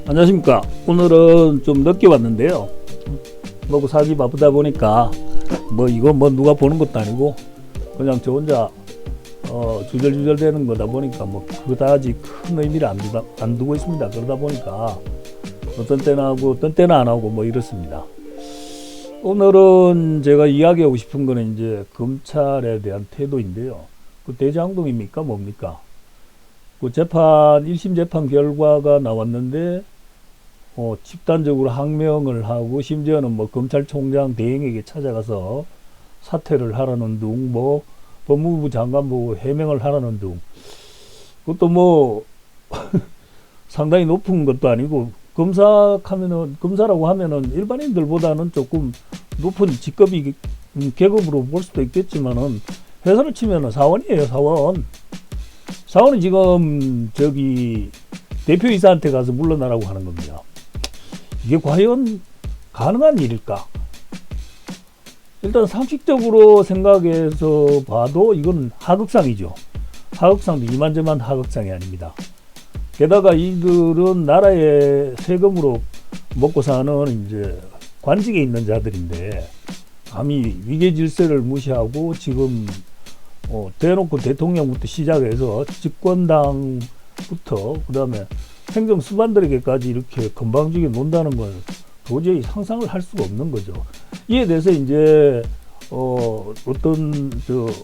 안녕하십니까. 오늘은 좀 늦게 왔는데요. 먹고 살기 바쁘다 보니까 이거 누가 보는 것도 아니고 그냥 저 혼자 주절주절 되는 거다 보니까 그다지 큰 의미를 안 두고 있습니다. 그러다 보니까 어떤 때는 하고 어떤 때는 안 하고 이렇습니다. 오늘은 제가 이야기하고 싶은 거는 이제 검찰에 대한 태도인데요. 그 대장동입니까 뭡니까? 그 재판 1심 재판 결과가 나왔는데 집단적으로 항명을 하고 심지어는 검찰총장 대행에게 찾아가서 사퇴를 하라는 둥 법무부 장관 보고 해명을 하라는 둥 그것도 상당히 높은 것도 아니고 검사라고 하면은 일반인들보다는 조금 높은 직급이 계급으로 볼 수도 있겠지만은 회사를 치면은 사원이에요. 사원은 지금 대표이사한테 가서 물러나라고 하는 겁니다. 이게 과연 가능한 일일까? 일단 상식적으로 생각해서 봐도 이건 하극상이죠. 하극상도 이만저만 하극상이 아닙니다. 게다가 이들은 나라의 세금으로 먹고 사는 이제 관직에 있는 자들인데 감히 위계 질서를 무시하고 지금 대놓고 대통령부터 시작해서 집권당부터 그다음에 행정 수반들에게까지 이렇게 건방지게 논다는 건 도저히 상상을 할 수가 없는 거죠. 이에 대해서 이제 오늘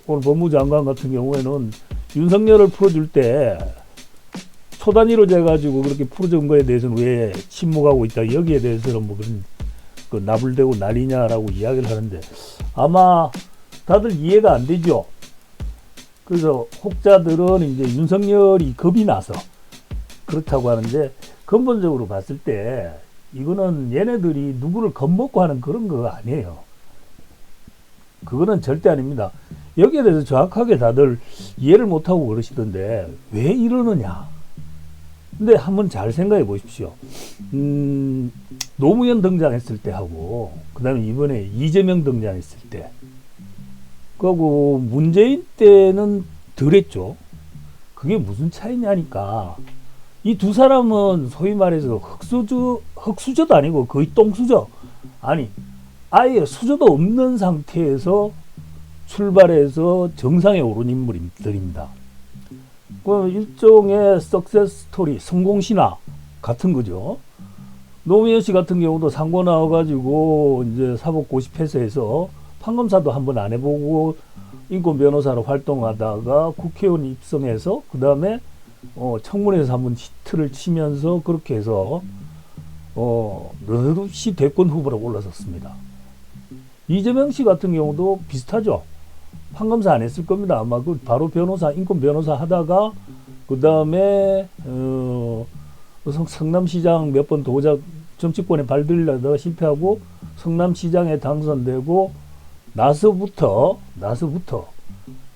법무부 장관 같은 경우에는 윤석열을 풀어줄 때 초단위로 재가지고 그렇게 풀어준 거에 대해서는 왜 침묵하고 있다. 여기에 대해서는 그런 나불대고 난리냐라고 이야기를 하는데 아마 다들 이해가 안 되죠. 그래서 혹자들은 이제 윤석열이 겁이 나서 그렇다고 하는데 근본적으로 봤을 때 이거는 얘네들이 누구를 겁먹고 하는 그런 거 아니에요. 그거는 절대 아닙니다. 여기에 대해서 정확하게 다들 이해를 못하고 그러시던데 왜 이러느냐. 근데 한번 잘 생각해 보십시오. 노무현 등장했을 때 하고 그 다음에 이번에 이재명 등장했을 때 그리고 문재인 때는 덜했죠. 그게 무슨 차이냐니까. 이 두 사람은 소위 말해서 흙수저도 아니고 거의 똥수저. 아니 아예 수저도 없는 상태에서 출발해서 정상에 오른 인물들입니다. 그 일종의 석세스 스토리, 성공신화 같은 거죠. 노무현 씨 같은 경우도 상고 나와가지고 이제 사법 고시패스 해서 판검사도 한번 안 해보고 인권 변호사로 활동하다가 국회의원 입성해서 그 다음에 청문회에서 한번 히트를 치면서 그렇게 해서 느닷없이 대권 후보로 올라섰습니다. 이재명 씨 같은 경우도 비슷하죠. 판검사 안 했을 겁니다. 아마 바로 인권 변호사 하다가 그 다음에 성남시장 몇 번 정치권에 발들려다가 실패하고 성남시장에 당선되고 나서부터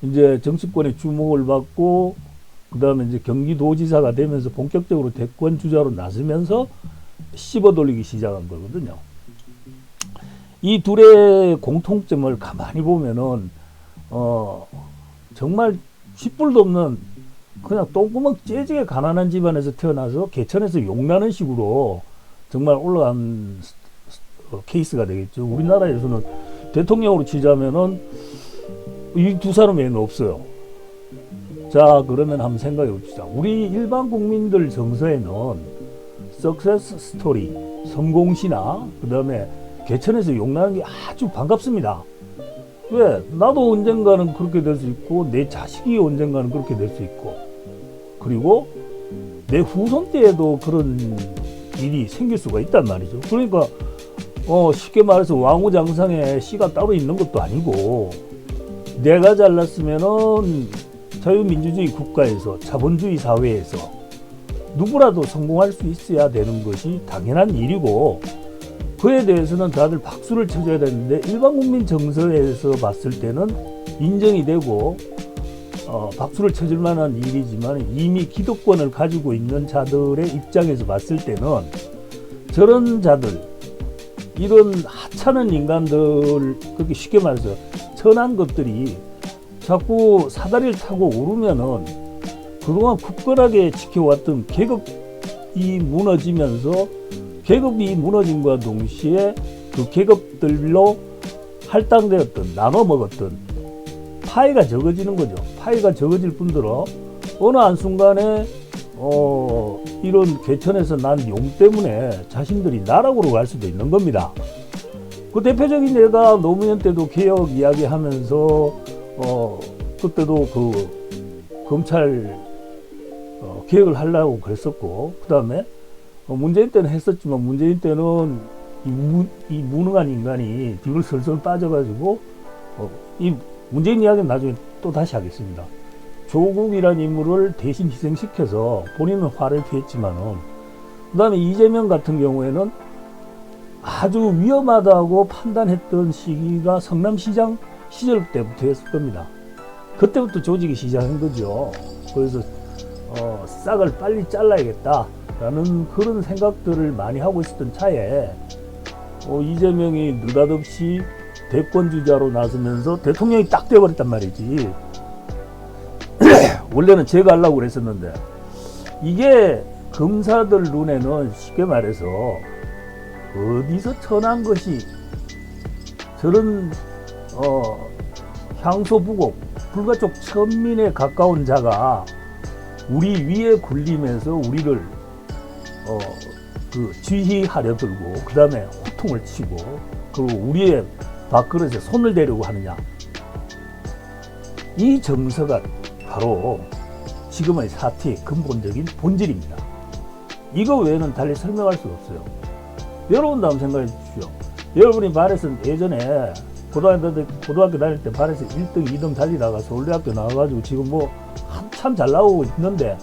이제 정치권의 주목을 받고 그 다음에 이제 경기도지사가 되면서 본격적으로 대권 주자로 나서면서 씹어돌리기 시작한 거거든요. 이 둘의 공통점을 가만히 보면은 정말 쥐뿔도 없는 그냥 똥구멍 째지게 가난한 집안에서 태어나서 개천에서 용나는 식으로 정말 올라간 케이스가 되겠죠. 우리나라에서는 대통령으로 치자면은 이 두 사람 외에는 없어요. 자, 그러면 한번 생각해 봅시다. 우리 일반 국민들 정서에는 석세스 스토리, 성공신화, 그 다음에 개천에서 용나는 게 아주 반갑습니다. 왜? 나도 언젠가는 그렇게 될 수 있고 내 자식이 언젠가는 그렇게 될 수 있고 그리고 내 후손 때에도 그런 일이 생길 수가 있단 말이죠. 그러니까 쉽게 말해서 왕후장상에 씨가 따로 있는 것도 아니고 내가 잘났으면은 자유민주주의 국가에서 자본주의 사회에서 누구라도 성공할 수 있어야 되는 것이 당연한 일이고 그에 대해서는 다들 박수를 쳐줘야 되는데 일반 국민 정서에서 봤을 때는 인정이 되고 박수를 쳐줄 만한 일이지만 이미 기득권을 가지고 있는 자들의 입장에서 봤을 때는 저런 자들 이런 하찮은 인간들 그렇게 쉽게 말해서 천한 것들이 자꾸 사다리를 타고 오르면은 그동안 굳건하게 지켜왔던 계급 계급이 무너지면서 계급이 무너짐과 동시에 그 계급들로 할당되었던 나눠 먹었던 파이가 적어지는 거죠. 파이가 적어질 뿐더러 어느 한순간에 이런 개천에서 난 용 때문에 자신들이 나락으로 갈 수도 있는 겁니다. 그 대표적인 예가 노무현 때도 개혁 이야기하면서 그때도 그 검찰 개혁을 하려고 그랬었고, 그 다음에 문재인 때는 했었지만 문재인 때는 이 무능한 인간이 뒤로 슬슬 빠져가지고 이 문재인 이야기는 나중에 또 다시 하겠습니다. 조국이라는 인물을 대신 희생시켜서 본인은 화를 피했지만은, 그 다음에 이재명 같은 경우에는 아주 위험하다고 판단했던 시기가 성남시장 시절 때부터 했을 겁니다. 그때부터 조직이 시작한 거죠. 그래서 싹을 빨리 잘라야겠다라는 그런 생각들을 많이 하고 있었던 차에 이재명이 느닷없이 대권주자로 나서면서 대통령이 딱 돼버렸단 말이지. 원래는 제가 하려고 그랬었는데, 이게 검사들 눈에는 쉽게 말해서 어디서 천한 것이 저런 향소부곡 불가촉 천민에 가까운 자가 우리 위에 굴리면서 우리를 그 지휘하려 들고, 그 다음에 호통을 치고, 그리고 우리의 밥그릇에 손을 대려고 하느냐. 이 정서가 바로 지금의 사태의 근본적인 본질입니다. 이거 외에는 달리 설명할 수 없어요. 여러분도 한번 생각해 주십시오. 여러분이 발에서 예전에 고등학교 다닐 때 발에서 1등, 2등 달리다가 서울대학교 나와가지고 지금 뭐 한참 잘 나오고 있는데,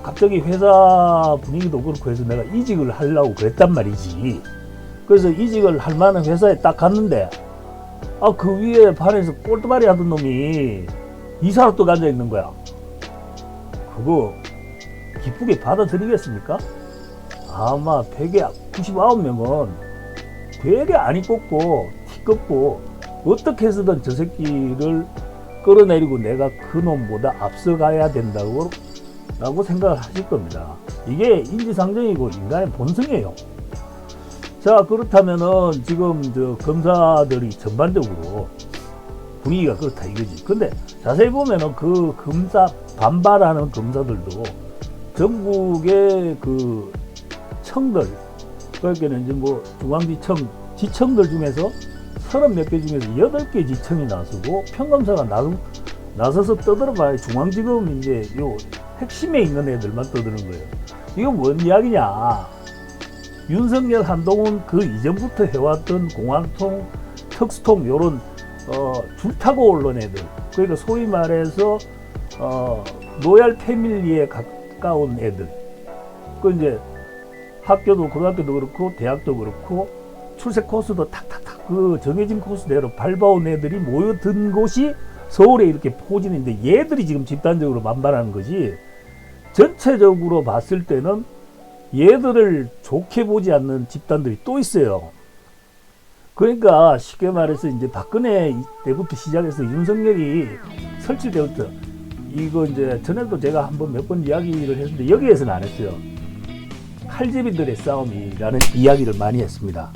갑자기 회사 분위기도 그렇고 해서 내가 이직을 하려고 그랬단 말이지. 그래서 이직을 할 만한 회사에 딱 갔는데, 그 위에 발에서 꼴뚜바리 하던 놈이 이사로 또 앉아 있는 거야. 그거 기쁘게 받아들이겠습니까? 아마 100에 99명은 되게 안이 꼽고 티 껍고 어떻게 해서든 저 새끼를 끌어내리고 내가 그 놈보다 앞서가야 된다고 라고 생각을 하실 겁니다. 이게 인지상정이고 인간의 본성이에요. 자, 그렇다면은 지금 저 검사들이 전반적으로 분위기가 그렇다 이거지. 근데 자세히 보면은 그 검사 반발하는 검사들도 전국의 그 청들, 그러니까는 이제 뭐 중앙지청 지청들 중에서 30몇 개 중에서 8개 지청이 나서고 평검사가 나서서 떠들어봐야 중앙지검 이제 요 핵심에 있는 애들만 떠드는 거예요. 이거 뭔 이야기냐? 윤석열, 한동훈 그 이전부터 해왔던 공안통, 특수통 요런 줄타고 올른 애들, 그러니까 소위 말해서 로얄 패밀리에 가까운 애들, 그 이제 학교도 고등학교도 그렇고 대학도 그렇고 출세 코스도 탁탁탁 그 정해진 코스대로 밟아온 애들이 모여든 곳이 서울에 이렇게 포진인데, 얘들이 지금 집단적으로 반발하는 거지, 전체적으로 봤을 때는 얘들을 좋게 보지 않는 집단들이 또 있어요. 그러니까 쉽게 말해서 이제 박근혜 때부터 시작해서 윤석열이 설치 때부터, 이거 이제 전에도 제가 한번 몇 번 이야기를 했는데 여기에서는 안 했어요. 칼제비들의 싸움이라는 이야기를 많이 했습니다.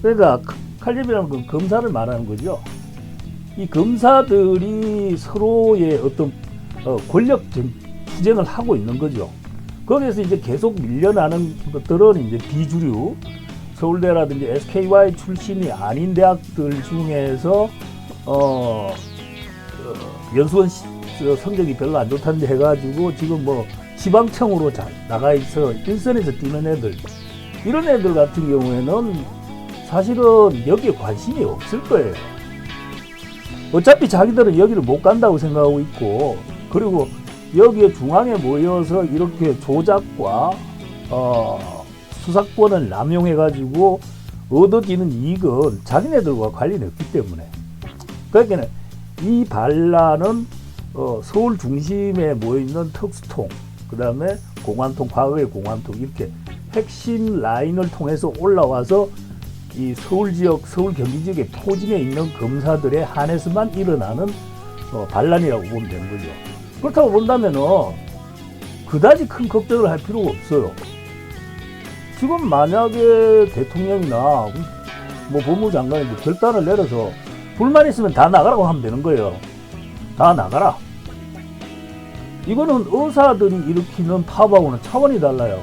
그러니까 칼제비라는 건 검사를 말하는 거죠. 이 검사들이 서로의 어떤 권력 투쟁을 하고 있는 거죠. 거기에서 이제 계속 밀려나는 것들은 이제 비주류, 서울대라든지 SKY 출신이 아닌 대학들 중에서 연수원 성적이 별로 안 좋다는데 해가지고 지금 뭐 지방청으로 나가 있어 일선에서 뛰는 애들, 이런 애들 같은 경우에는 사실은 여기에 관심이 없을 거예요. 어차피 자기들은 여기를 못 간다고 생각하고 있고, 그리고 여기에 중앙에 모여서 이렇게 조작과 수사권을 남용해가지고 얻어지는 이익은 자기네들과 관련이 없기 때문에, 그러니까 이 반란은 서울 중심에 모여있는 특수통, 그 다음에 공안통, 과거의 공안통, 이렇게 핵심 라인을 통해서 올라와서 이 서울 지역, 서울 경기 지역에 포진해 있는 검사들에 한해서만 일어나는 반란이라고 보면 되는 거죠. 그렇다고 본다면은 그다지 큰 걱정을 할 필요가 없어요. 지금 만약에 대통령이나 뭐 법무장관이 뭐 결단을 내려서 불만 있으면 다 나가라고 하면 되는 거예요. 다 나가라. 이거는 의사들이 일으키는 파업하고는 차원이 달라요.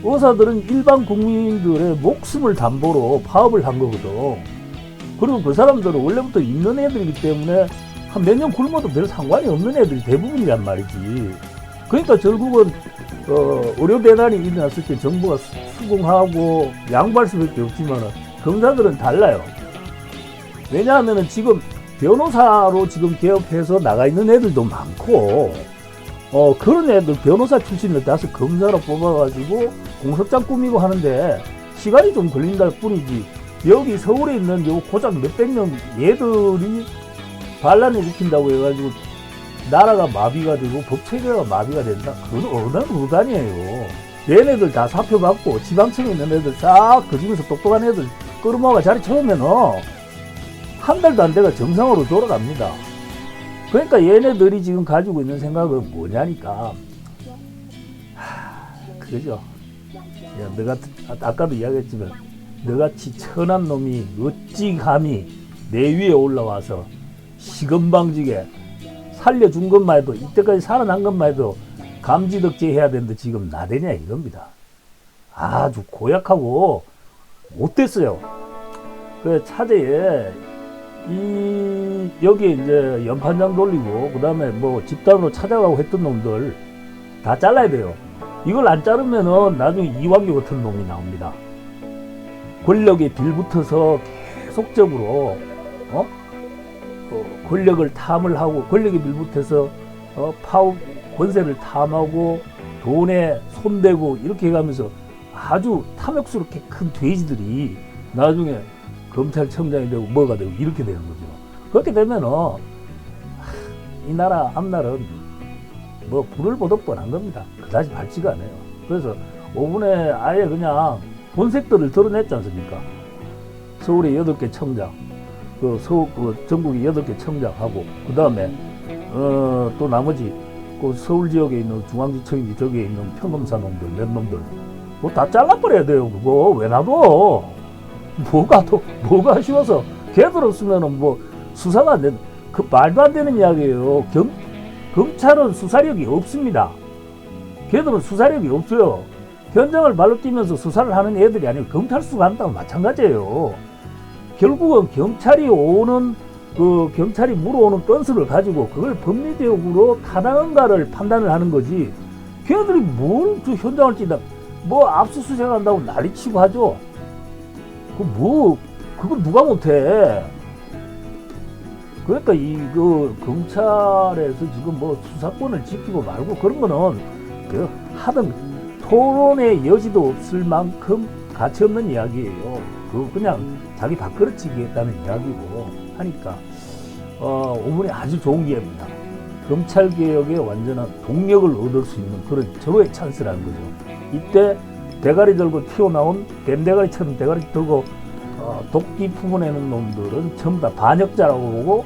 의사들은 일반 국민들의 목숨을 담보로 파업을 한 거거든. 그리고 그 사람들은 원래부터 있는 애들이기 때문에 한 몇 년 굶어도 별 상관이 없는 애들이 대부분이란 말이지. 그러니까 결국은 의료대난이 일어났을 때 정부가 수긍하고 양보할 수밖에 없지만 검사들은 달라요. 왜냐하면 지금 변호사로 지금 개업해서 나가 있는 애들도 많고 그런 애들 변호사 출신을 다시 검사로 뽑아가지고 공소장 꾸미고 하는데 시간이 좀 걸린다 뿐이지. 여기 서울에 있는 요 고작 몇백 명 얘들이 반란을 일으킨다고 해가지고 나라가 마비가 되고 법체계가 마비가 된다. 그건 어느 무단이에요. 얘네들 다 사표받고 지방청에 있는 애들 싹 그 중에서 똑똑한 애들 끌어모아가 자리 채우면은 한 달도 안 돼가 정상으로 돌아갑니다. 그러니까 얘네들이 지금 가지고 있는 생각은 뭐냐니까. 그거죠. 야, 너가 아까도 이야기했지만 너같이 천한 놈이 어찌 감히 내 위에 올라와서 시건방지게 살려준 것만 해도 이때까지 살아난 것만 해도 감지덕지 해야 되는데 지금 나대냐 이겁니다. 아주 고약하고 못됐어요. 그 차제에 여기에 이제 연판장 돌리고 그 다음에 뭐 집단으로 찾아가고 했던 놈들 다 잘라야 돼요. 이걸 안 자르면은 나중에 이완규 같은 놈이 나옵니다. 권력에 빌붙어서 계속적으로 권력을 탐을 하고 권력에 빌붙어서 파업 권세를 탐하고 돈에 손대고 이렇게 해가면서 아주 탐욕스럽게 큰 돼지들이 나중에 검찰청장이 되고 뭐가 되고 이렇게 되는 거죠. 그렇게 되면은 이 나라 앞날은 뭐 불을 보듯 뻔한 겁니다. 그다지 밝지가 않아요. 그래서 5분에 아예 그냥 본색들을 드러냈지 않습니까? 서울에 8개 청장, 전국에 8개 청장하고 그 다음에 또 나머지 그 서울 지역에 있는 중앙지청이 저기에 있는 평검사 놈들 몇 놈들 뭐 다 잘라버려야 돼요. 그거 왜 놔둬? 뭐가 아쉬워서 걔들 없으면은 뭐 수사가 안 되는 그 말도 안 되는 이야기예요. 검찰은 수사력이 없습니다. 걔들은 수사력이 없어요. 현장을 발로 뛰면서 수사를 하는 애들이 아니고 검찰 수사한다고 마찬가지예요. 결국은 경찰이 물어오는 건수를 가지고 그걸 법리적으로 타당한가를 판단을 하는 거지. 걔들이 뭘 현장을 뛴다. 뭐 압수수색 한다고 난리치고 하죠. 그거 누가 못해. 그러니까 검찰에서 지금 뭐 수사권을 지키고 말고 그런 거는 하등 토론의 여지도 없을 만큼 가치 없는 이야기예요. 그거 그냥 자기 밥그릇치기 했다는 이야기고 하니까 5분이 아주 좋은 기회입니다. 검찰개혁에 완전한 동력을 얻을 수 있는 그런 절호의 찬스라는 거죠. 이때 대가리 들고 튀어나온 뱀대가리처럼 대가리 들고 도끼 품어내는 놈들은 전부 다 반역자라고 보고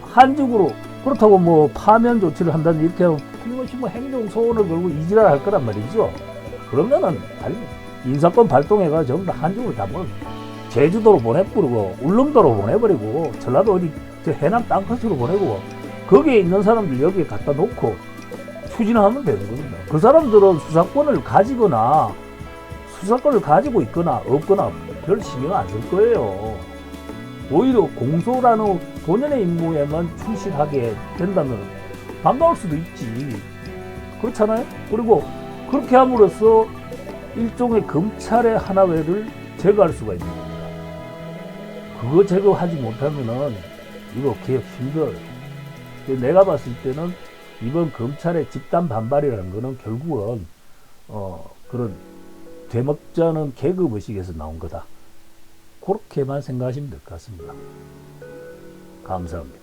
한쪽으로 그렇다고 뭐 파면 조치를 한다는 이렇게 하면 틀림없이 뭐 행정소원을 걸고 이지랄 할 거란 말이죠. 그러면은 인사권 발동해가 전부 다 한쪽으로 다 뭐 제주도로 보내버리고 울릉도로 보내버리고 전라도 어디 저 해남 땅끝으로 보내고 거기에 있는 사람들 여기에 갖다 놓고 추진하면 되는 겁니다. 그 사람들은 수사권을 가지고 있거나 없거나 별 신경 안 쓸 거예요. 오히려 공소라는 본연의 임무에만 충실하게 된다면 반가울 수도 있지. 그렇잖아요? 그리고 그렇게 함으로써 일종의 검찰의 하나회를 제거할 수가 있는 겁니다. 그거 제거하지 못하면은 이거 개혁 힘들어요. 내가 봤을 때는 이번 검찰의 집단 반발이라는 거는 결국은 그런 되먹자는 계급 의식에서 나온 거다. 그렇게만 생각하시면 될 것 같습니다. 감사합니다.